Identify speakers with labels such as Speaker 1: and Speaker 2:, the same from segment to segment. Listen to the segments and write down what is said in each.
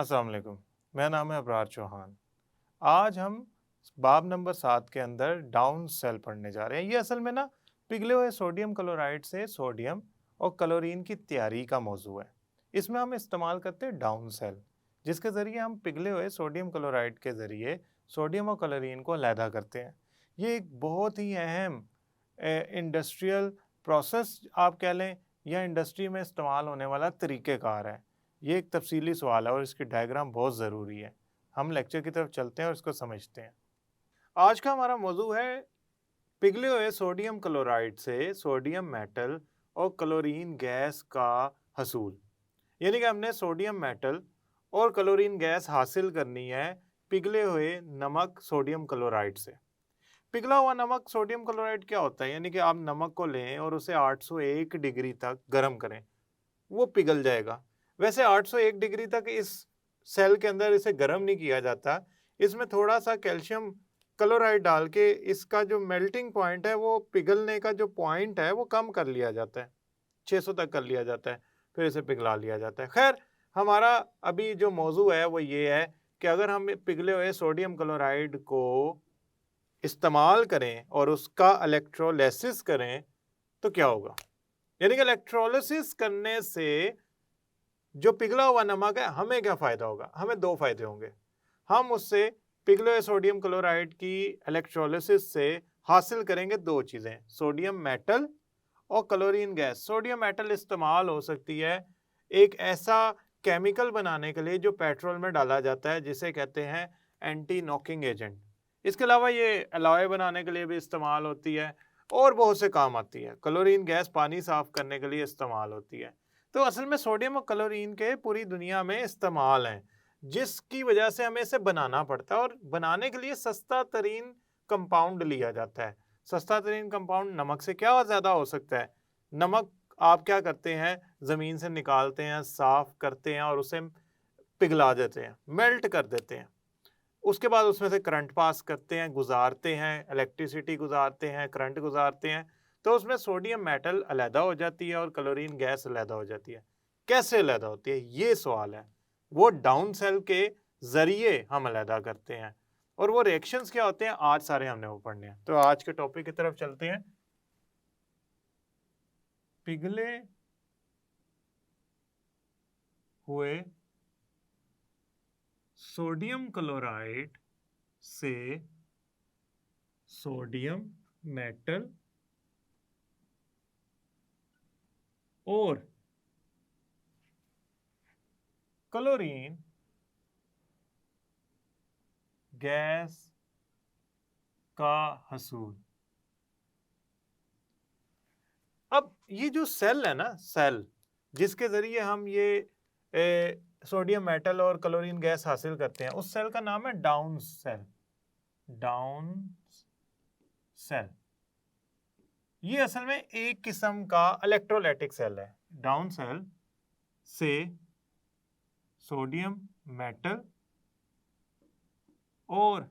Speaker 1: अस्सलाम वालेकुम। मेरा नाम है अबरार चौहान। आज हम बाब नंबर 7 के अंदर डाउन सेल पढ़ने जा रहे हैं। ये असल में ना पिघले हुए सोडियम क्लोराइड से सोडियम और क्लोरीन की तैयारी का मौजू है। इसमें हम इस्तेमाल करते हैं डाउन सेल, जिसके ज़रिए हम पिघले हुए सोडियम क्लोराइड के ज़रिए सोडियम और क्लोरीन को अलहदा करते हैं। ये एक बहुत ही अहम इंडस्ट्रियल प्रोसेस आप कह लें या इंडस्ट्री में इस्तेमाल होने वाला तरीक़ेकार है। ये एक तफसीली सवाल है और इसकी डायग्राम बहुत ज़रूरी है। हम लेक्चर की तरफ चलते हैं और इसको समझते हैं। आज का हमारा मौजू है पिघले हुए सोडियम क्लोराइड से सोडियम मेटल और क्लोरीन गैस का हसूल। यानी कि हमने सोडियम मेटल और क्लोरीन गैस हासिल करनी है पिघले हुए नमक सोडियम क्लोराइड से। पिघला हुआ नमक सोडियम क्लोराइड क्या होता है? यानी कि आप नमक को लें और उसे 801 डिग्री तक गर्म करें, वो पिघल जाएगा। वैसे 801 डिग्री तक इस सेल के अंदर इसे गर्म नहीं किया जाता। इसमें थोड़ा सा कैल्शियम क्लोराइड डाल के इसका जो मेल्टिंग पॉइंट है, वो पिघलने का जो पॉइंट है वो कम कर लिया जाता है, 600 तक कर लिया जाता है, फिर इसे पिघला लिया जाता है। खैर, हमारा अभी जो मौजू है वो ये है कि अगर हम पिघले हुए सोडियम क्लोराइड को इस्तेमाल करें और उसका इलेक्ट्रोलिसिस करें तो क्या होगा। यानी कि इलेक्ट्रोलिसिस करने से जो पिघला हुआ नमक है, हमें क्या फ़ायदा होगा? हमें दो फ़ायदे होंगे। हम उससे पिघले हुए सोडियम क्लोराइड की इलेक्ट्रोलिसिस से हासिल करेंगे दो चीज़ें, सोडियम मेटल और क्लोरीन गैस। सोडियम मेटल इस्तेमाल हो सकती है एक ऐसा केमिकल बनाने के लिए जो पेट्रोल में डाला जाता है, जिसे कहते हैं एंटी नॉकिंग एजेंट। इसके अलावा ये अलॉय बनाने के लिए भी इस्तेमाल होती है और बहुत से काम आती है। क्लोरीन गैस पानी साफ करने के लिए इस्तेमाल होती है। तो असल में सोडियम और क्लोरीन के पूरी दुनिया में इस्तेमाल हैं, जिसकी वजह से हमें इसे बनाना पड़ता है और बनाने के लिए सस्ता तरीन कंपाउंड लिया जाता है। सस्ता तरीन कंपाउंड नमक से क्या ज़्यादा हो सकता है? नमक आप क्या करते हैं, ज़मीन से निकालते हैं, साफ करते हैं और उसे पिघला देते हैं, मेल्ट कर देते हैं। उसके बाद उसमें से करंट पास करते हैं, गुजारते हैं, इलेक्ट्रिसिटी गुजारते हैं, करंट गुजारते हैं, तो उसमें सोडियम मेटल अलहदा हो जाती है और क्लोरीन गैस अलहदा हो जाती है। कैसे अलहदा होती है, ये सवाल है। वो डाउन सेल के ज़रिए हम अलहदा करते हैं और वो रिएक्शंस क्या होते हैं, आज सारे हमने वो पढ़ने हैं। तो आज के टॉपिक की तरफ चलते हैं। पिघले हुए सोडियम क्लोराइड से सोडियम मेटल और क्लोरीन गैस का हसूल। अब ये जो सेल है ना, सेल जिसके जरिए हम ये सोडियम मेटल और क्लोरीन गैस हासिल करते हैं, उस सेल का नाम है डाउन सेल। डाउन सेल ये असल में एक किस्म का इलेक्ट्रोलाइटिक सेल है। डाउन सेल से सोडियम मेटल और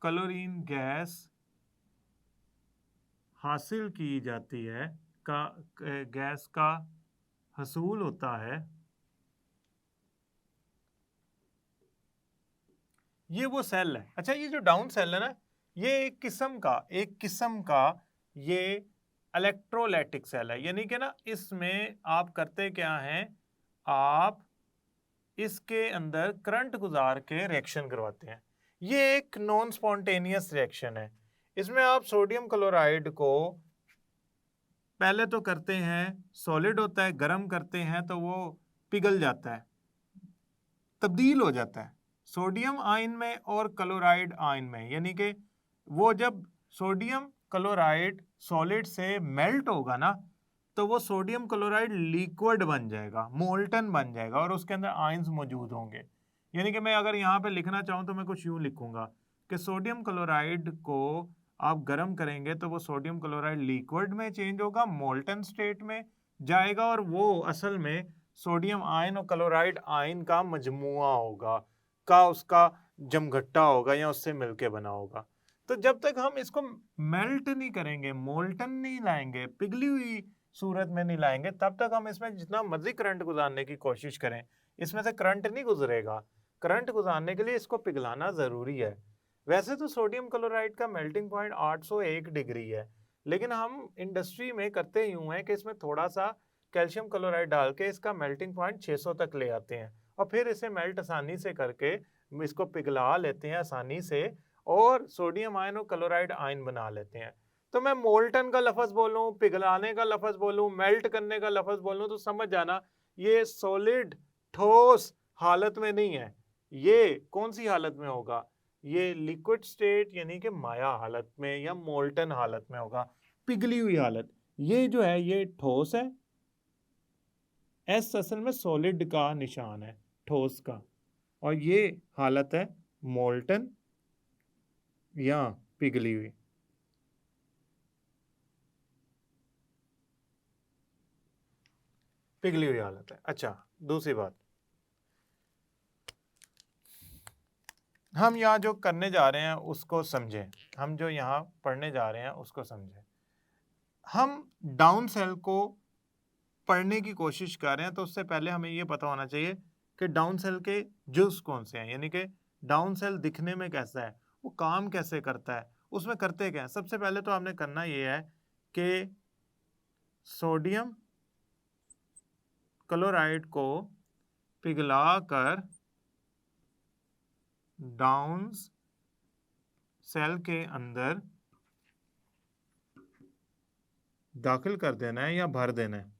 Speaker 1: क्लोरीन गैस हासिल की जाती है, का गैस का हसूल होता है। ये वो सेल है। अच्छा, ये जो डाउन सेल है ना, ये एक किस्म का ये इलेक्ट्रोलाइटिक सेल है। यानी कि ना, इसमें आप करते क्या हैं, आप इसके अंदर करंट गुजार के रिएक्शन करवाते हैं। ये एक नॉन स्पॉन्टेनियस रिएक्शन है। इसमें आप सोडियम क्लोराइड को पहले तो करते हैं, सॉलिड होता है, गर्म करते हैं तो वो पिघल जाता है, तब्दील हो जाता है सोडियम आयन में और क्लोराइड आयन में। यानी कि वो जब सोडियम क्लोराइड सॉलिड से मेल्ट होगा ना, तो वो सोडियम क्लोराइड लिक्विड बन जाएगा, मोल्टन बन जाएगा और उसके अंदर आयंस मौजूद होंगे। यानी कि मैं अगर यहाँ पे लिखना चाहूँ तो मैं कुछ यूँ लिखूंगा कि सोडियम क्लोराइड को आप गर्म करेंगे तो वो सोडियम क्लोराइड लिक्विड में चेंज होगा, मोल्टन स्टेट में जाएगा और वो असल में सोडियम आयन और क्लोराइड आयन का मजमुआ होगा, का उसका जमघट्टा होगा या उससे मिलके बना होगा। तो जब तक हम इसको मेल्ट नहीं करेंगे, मोल्टन नहीं लाएंगे, पिघली हुई सूरत में नहीं लाएंगे, तब तक हम इसमें जितना मर्जी करंट गुजारने की कोशिश करें, इसमें से करंट नहीं गुजरेगा। करंट गुजारने के लिए इसको पिघलाना ज़रूरी है। वैसे तो सोडियम क्लोराइड का मेल्टिंग पॉइंट 801 डिग्री है, लेकिन हम इंडस्ट्री में करते यूँ हैं कि इसमें थोड़ा सा कैल्शियम क्लोराइड डाल के इसका मेल्टिंग पॉइंट 600 तक ले आते हैं और फिर इसे मेल्ट आसानी से करके इसको पिघला लेते हैं आसानी से और सोडियम आयन और क्लोराइड आयन बना लेते हैं। तो मैं मोल्टन का लफ्ज़ बोलूँ, पिघलाने का लफ्ज़ बोलूँ, मेल्ट करने का लफ्ज़ बोलूँ, तो समझ जाना ये सॉलिड ठोस हालत में नहीं है। ये कौन सी हालत में होगा? ये लिक्विड स्टेट यानी कि माया हालत में या मोल्टन हालत में होगा, पिघली हुई हालत। ये जो है ये ठोस है, एस असल में सॉलिड का निशान है, ठोस का, और ये हालत है मोल्टन या पिघली हुई। पिघली हुई हालत है। अच्छा, दूसरी बात, हम यहाँ जो करने जा रहे हैं उसको समझें, हम जो यहाँ पढ़ने जा रहे हैं उसको समझें। हम डाउन सेल को पढ़ने की कोशिश कर रहे हैं तो उससे पहले हमें ये पता होना चाहिए कि डाउन सेल के जुज़ कौन से हैं, यानी कि डाउन सेल दिखने में कैसा है, वो काम कैसे करता है, उसमें करते क्या है। सबसे पहले तो आपने करना ये है कि सोडियम क्लोराइड को पिघलाकर डाउन सेल के अंदर दाखिल कर देना है या भर देना है,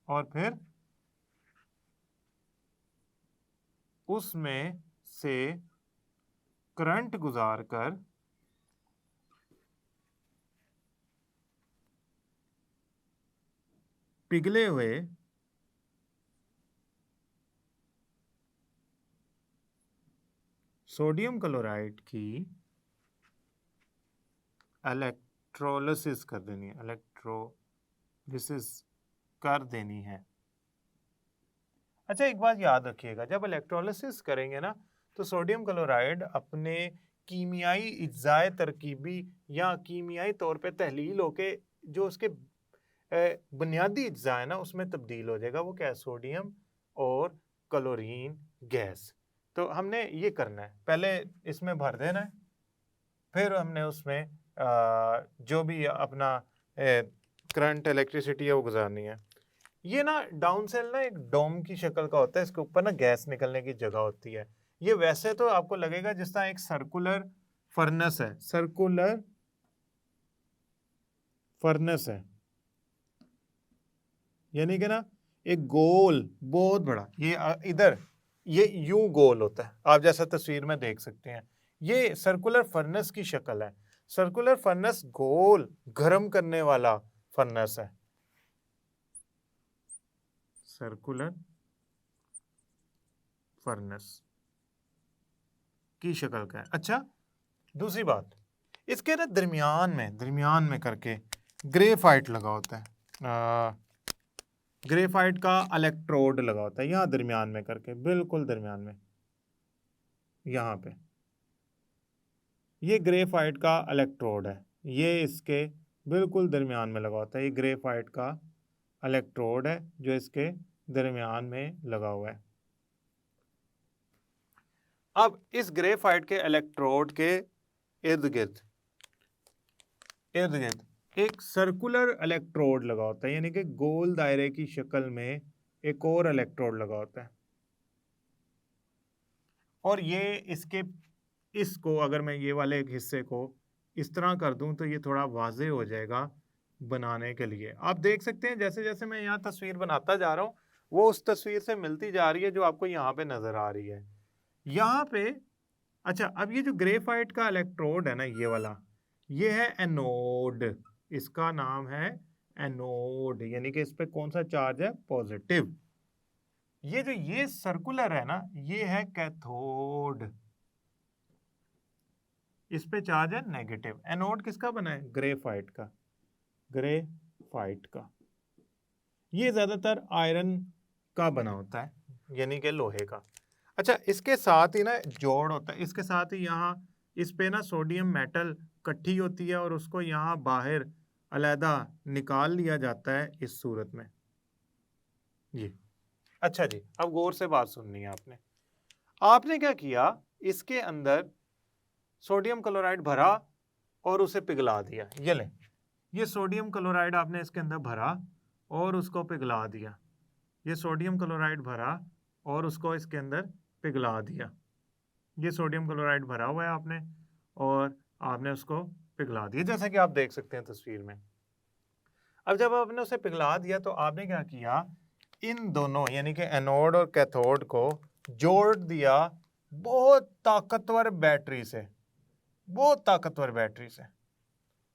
Speaker 1: और फिर उसमें से करंट गुजारकर पिघले हुए सोडियम क्लोराइड की इलेक्ट्रोलिसिस कर देनी है, इलेक्ट्रोलिसिस कर देनी है। अच्छा, एक बात याद रखिएगा, जब इलेक्ट्रोलिसिस करेंगे ना तो सोडियम क्लोराइड अपने कीमियाई इज्जाए तरकीबी या कीमियाई तौर पे तहलील होके जो उसके बुनियादी अज्जा है ना उसमें तब्दील हो जाएगा। वो क्या है? सोडियम और क्लोरीन गैस। तो हमने ये करना है, पहले इसमें भर देना है, फिर हमने उसमें जो भी अपना करंट इलेक्ट्रिसिटी है वो गुजारनी है। ये ना डाउन सेल ना एक डोम की शक्ल का होता है, इसके ऊपर ना गैस निकलने की जगह होती है। ये वैसे तो आपको लगेगा जिस तरह एक सर्कुलर फर्नेस है, सर्कुलर फर्नेस है, यानी कि ना एक गोल बहुत बड़ा, ये इधर ये यूं गोल होता है, आप जैसा तस्वीर में देख सकते हैं। ये सर्कुलर फर्नेस की शक्ल है। सर्कुलर फर्नेस गोल गर्म करने वाला फर्नेस है, सर्कुलर फर्नेस की शक्ल का है। अच्छा, दूसरी बात, इसके ना दरमियान में करके ग्रेफाइट लगा होता है, ग्रेफाइट का इलेक्ट्रोड लगा होता है यहाँ दरमियान में करके, बिल्कुल दरमियान में, यहाँ पे ये ग्रेफाइट का इलेक्ट्रोड है, ये इसके बिल्कुल दरमियान में लगा होता है। ये ग्रेफाइट का इलेक्ट्रोड है जो इसके दरमियान में लगा हुआ है। अब इस ग्रेफाइट के इलेक्ट्रोड के इर्द गिर्द एक सर्कुलर इलेक्ट्रोड लगा होता है, यानी कि गोल दायरे की शक्ल में एक और इलेक्ट्रोड लगा होता है। और ये इसको अगर मैं ये वाले एक हिस्से को इस तरह कर दूं तो ये थोड़ा वाजे हो जाएगा बनाने के लिए। आप देख सकते हैं जैसे जैसे मैं यहाँ तस्वीर बनाता जा रहा हूँ वो उस तस्वीर से मिलती जा रही है जो आपको यहाँ पे नजर आ रही है। यहाँ पे अच्छा, अब ये जो ग्रेफाइट का इलेक्ट्रोड है ना, ये वाला, ये है एनोड, इसका नाम है एनोड, यानी कि इस पे कौन सा चार्ज है? पॉजिटिव। ये सर्कुलर है ना, ये है कैथोड, इस पे चार्ज है नेगेटिव। एनोड किसका बना है? ग्रेफाइट का, ग्रेफाइट का। ये ज्यादातर आयरन का बना होता है, यानी कि लोहे का। अच्छा, इसके साथ ही ना जोड़ होता है, इसके साथ ही यहाँ इस पे ना सोडियम मेटल इकट्ठी होती है और उसको यहाँ बाहर अलहदा निकाल लिया जाता है इस सूरत में ये। अच्छा जी, अब गौर से बात सुननी है आपने। आपने क्या किया, इसके अंदर सोडियम क्लोराइड भरा और उसे पिघला दिया। ये ले, ये सोडियम क्लोराइड आपने इसके अंदर भरा और उसको पिघला दिया। ये सोडियम क्लोराइड भरा और उसको इसके अंदर पिघला दिया। ये सोडियम क्लोराइड भरा हुआ है आपने और आपने उसको पिघला दिया, जैसा कि आप देख सकते हैं तस्वीर में। अब जब आपने उसे पिघला दिया तो आपने क्या किया, इन दोनों यानी कि एनोड और कैथोड को जोड़ दिया बहुत ताकतवर बैटरी से, बहुत ताकतवर बैटरी से।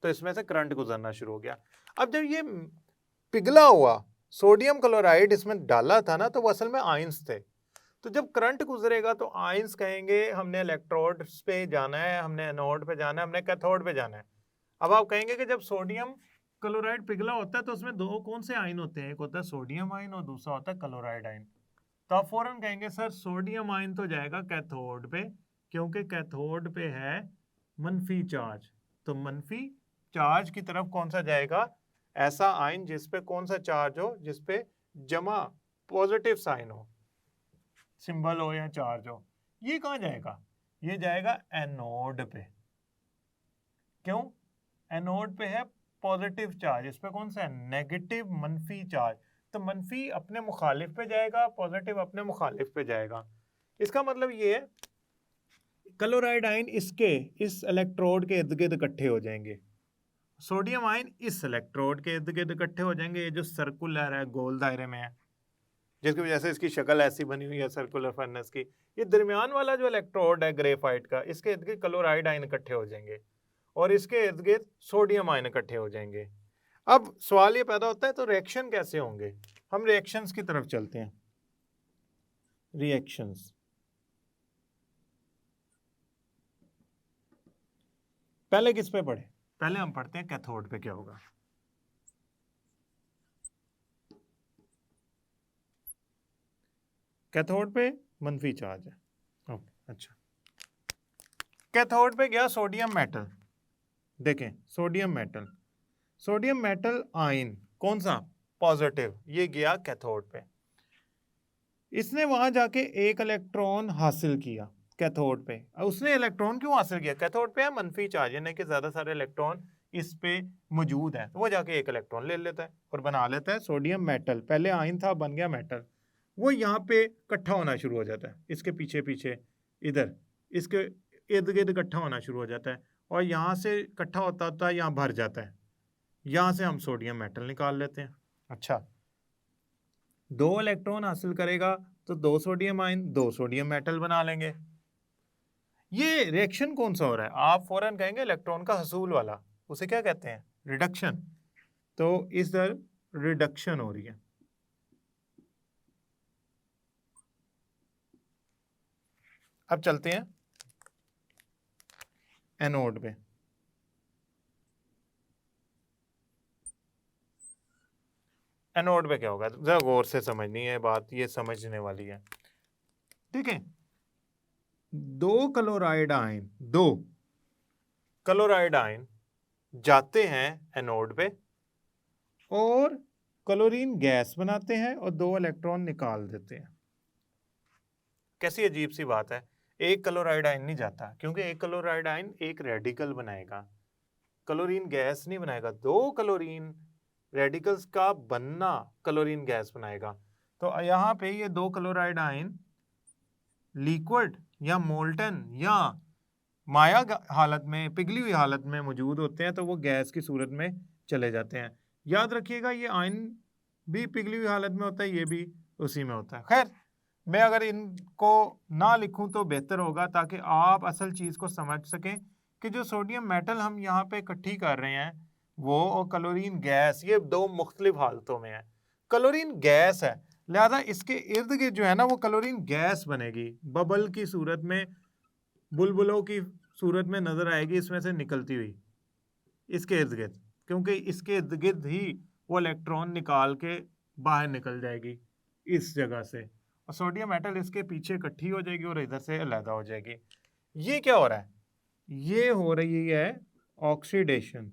Speaker 1: तो इसमें से करंट गुजरना शुरू हो गया। अब जब ये पिघला हुआ सोडियम क्लोराइड इसमें डाला था ना, तो वो असल में आयंस थे। तो जब करंट गुजरेगा तो आयंस कहेंगे हमने इलेक्ट्रोड पे जाना है, हमने एनोड पे जाना है, हमने कैथोड पे जाना है। अब आप कहेंगे कि जब सोडियम क्लोराइड पिघला होता है तो उसमें दो कौन से आयन होते हैं, एक होता है सोडियम आयन और दूसरा होता है क्लोराइड आयन। तो आप फौरन कहेंगे सर सोडियम आयन तो जाएगा कैथोड पे, क्योंकि कैथोड पे है मनफी चार्ज। तो मनफी चार्ज की तरफ कौन सा जाएगा, ऐसा आयन जिस पे कौन सा चार्ज हो, जिस पे जमा पॉजिटिव साइन हो, सिंबल हो या चार्ज हो। ये कहाँ जाएगा, ये जाएगा एनोड पे। क्यों, एनोड पे है पॉजिटिव चार्ज, इस पे कौन सा है नेगेटिव मनफी चार्ज। तो मनफी अपने मुखालिफ पे जाएगा, पॉजिटिव अपने मुखालिफ पे जाएगा। इसका मतलब ये है क्लोराइड आयन इसके इस इलेक्ट्रोड के इर्द गिर्द इकट्ठे हो जाएंगे, सोडियम आयन इस इलेक्ट्रोड के इर्द गिर्द इकट्ठे हो जाएंगे। ये जो सर्कुलर है, गोल दायरे में है, जिसकी वजह से इसकी शक्ल ऐसी बनी हुई है सर्कुलर फर्नेस की। ये दरमियान वाला जो इलेक्ट्रोड है ग्रेफाइट का, इसके इर्द गिर्द क्लोराइड आयन इकट्ठे हो जाएंगे और इसके इर्द गिर्द सोडियम आयन इकट्ठे हो जाएंगे। अब सवाल ये पैदा होता है तो रिएक्शन कैसे होंगे। हम रिएक्शंस की तरफ चलते हैं। रिएक्शंस, पहले किस पे पढ़े, पहले हम पढ़ते हैं कैथोड पे क्या होगा। कैथोड पे मनफी चार्ज है। ओके, अच्छा, कैथोड पे गया सोडियम मेटल। देखें sodium metal, sodium metal ion कौन सा पॉजिटिव, ये गया कैथोड पे। इसने वहां जाके एक इलेक्ट्रॉन हासिल किया कैथोड पे। उसने इलेक्ट्रॉन क्यों हासिल किया, कैथोड पे है मनफी चार्ज, यानी कि ज्यादा सारे इलेक्ट्रॉन इस पे मौजूद है, तो वो जाके एक इलेक्ट्रॉन ले लेता है और बना लेता है सोडियम मेटल। पहले आयन था, बन गया मेटल। वो यहाँ पे इकट्ठा होना शुरू हो जाता है, इसके पीछे पीछे इधर इसके इर्द गिर्द इकट्ठा होना शुरू हो जाता है और यहाँ से इकट्ठा होता होता है यहाँ भर जाता है। यहाँ से हम सोडियम मेटल निकाल लेते हैं। अच्छा, दो इलेक्ट्रॉन हासिल करेगा तो दो सोडियम आयन, दो सोडियम मेटल बना लेंगे। ये रिएक्शन कौन सा हो रहा है, आप फौरन कहेंगे इलेक्ट्रॉन का हसूल वाला, उसे क्या कहते हैं, रिडक्शन। तो इधर रिडक्शन हो रही है। अब चलते हैं एनोड पे। एनोड पे क्या होगा, जरा गौर से समझनी है बात, ये समझने वाली है। ठीक है, दो क्लोराइड आयन जाते हैं एनोड पे और क्लोरीन गैस बनाते हैं और दो इलेक्ट्रॉन निकाल देते हैं। कैसी अजीब सी बात है, एक क्लोराइड आयन नहीं जाता, क्योंकि एक क्लोराइड आयन एक रेडिकल बनाएगा, क्लोरीन गैस नहीं बनाएगा। दो क्लोरीन रेडिकल्स का बनना क्लोरीन गैस बनाएगा। तो यहाँ पे ये दो क्लोराइड आयन लिक्विड या मोल्टन या माया हालत में, पिघली हुई हालत में मौजूद होते हैं, तो वो गैस की सूरत में चले जाते हैं। याद रखिएगा ये आयन भी पिघली हुई हालत में होता है, ये भी उसी में होता है। खैर, मैं अगर इनको ना लिखूं तो बेहतर होगा, ताकि आप असल चीज़ को समझ सकें कि जो सोडियम मेटल हम यहाँ पे इकट्ठी कर रहे हैं वो, और क्लोरीन गैस, ये दो मुख्तलिफ हालतों में है। क्लोरीन गैस है, लिहाजा इसके इर्द गिर्द जो है ना वो क्लोरीन गैस बनेगी, बबल की सूरत में, बुलबुलों की सूरत में नजर आएगी इसमें से निकलती हुई इसके इर्द गिर्द, क्योंकि इसके इर्द गिर्द ही वो इलेक्ट्रॉन निकाल के बाहर निकल जाएगी इस जगह से, और सोडियम मेटल इसके पीछे इकट्ठी हो जाएगी और इधर से अलग हो जाएगी। ये क्या हो रहा है, ये हो रही है ऑक्सीडेशन।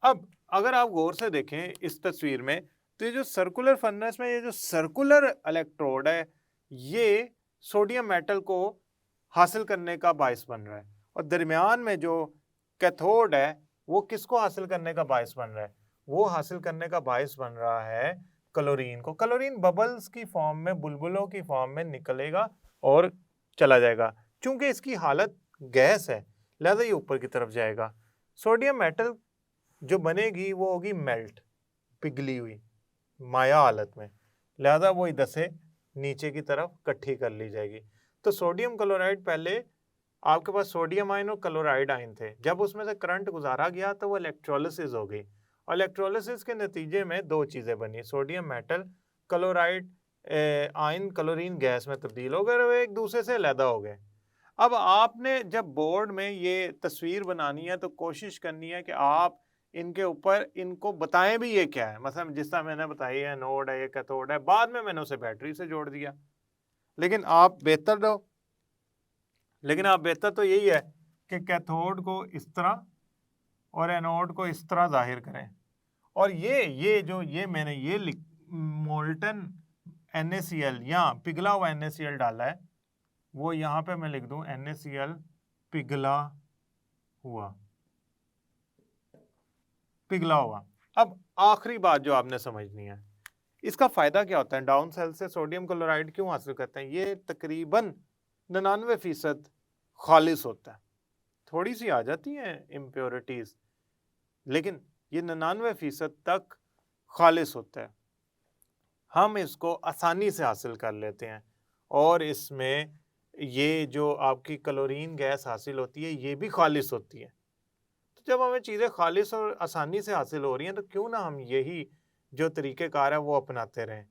Speaker 1: अब अगर आप गौर से देखें इस तस्वीर में, तो ये जो सर्कुलर फर्नेस में ये जो सर्कुलर इलेक्ट्रोड है, ये सोडियम मेटल को हासिल करने का बायस बन रहा है, और दरमियान में जो कैथोड है वो किसको हासिल करने का बायस बन रहा है? वो हासिल करने का बायस बन रहा है क्लोरीन को। क्लोरीन बबल्स की फॉर्म में, बुलबुलों की फॉर्म में निकलेगा और चला जाएगा। चूंकि इसकी हालत गैस है, लिहाजा ये ऊपर की तरफ जाएगा। सोडियम मेटल जो बनेगी वो होगी मेल्ट, पिघली हुई माया हालत में, लिहाजा वो इधर से नीचे की तरफ इकट्ठी कर ली जाएगी। तो सोडियम क्लोराइड, पहले आपके पास सोडियम आयन और क्लोराइड आयन थे, जब उसमें से करंट गुजारा गया तो वो इलेक्ट्रोलिसिस हो गई, और इलेक्ट्रोलिसिस के नतीजे में दो चीज़ें बनी, sodium metal, chloride ion chlorine gas में तब्दील हो गए और वे एक दूसरे से अलहदा हो गए। अब आपने जब बोर्ड में ये तस्वीर बनानी है तो कोशिश करनी है कि आप इनके ऊपर इनको बताएं भी ये क्या है। मतलब जिस तरह मैंने बताई है, एनोड है, ये कैथोड है, बाद में मैंने उसे बैटरी से जोड़ दिया। लेकिन आप बेहतर तो यही है कि कैथोड को इस तरह और एनोड को इस तरह जाहिर करें। और ये मैंने ये मोल्टन NaCl या पिघला हुआ NaCl डाला है, वो यहाँ पे मैं लिख दूं NaCl पिघला हुआ। अब आखिरी बात जो आपने समझनी है, इसका फायदा क्या होता है? डाउन सेल से सोडियम क्लोराइड क्यों हासिल करते हैं? ये तकरीबन 99% खालिस होता है। थोड़ी सी आ जाती हैं इम्प्योरिटीज, लेकिन ये 99% तक खालिस होता है। हम इसको आसानी से हासिल कर लेते हैं, और इसमें ये जो आपकी क्लोरीन गैस हासिल होती है ये भी खालिस होती है। तो जब हमें चीज़ें खालिस और आसानी से हासिल हो रही हैं तो क्यों ना हम यही जो तरीक़ेकार है वो अपनाते रहें।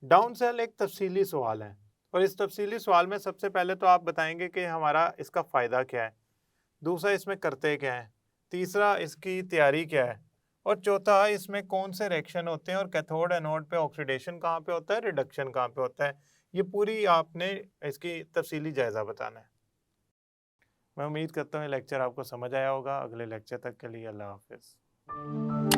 Speaker 1: डाउन सेल एक तफसीली सवाल है, और इस तफसीली सवाल में सबसे पहले तो आप बताएंगे कि हमारा इसका फ़ायदा क्या है, दूसरा इसमें करते क्या है, तीसरा इसकी तैयारी क्या है, और चौथा इसमें कौन से रिएक्शन होते हैं, और कैथोड एनोड पे ऑक्सीडेशन कहाँ पे होता है, रिडक्शन कहाँ पे होता है। ये पूरी आपने इसकी तफसीली जायज़ा बताना है। मैं उम्मीद करता हूँ ये लेक्चर आपको समझ आया होगा। अगले लेक्चर तक के लिए अल्लाह हाफ़िज़।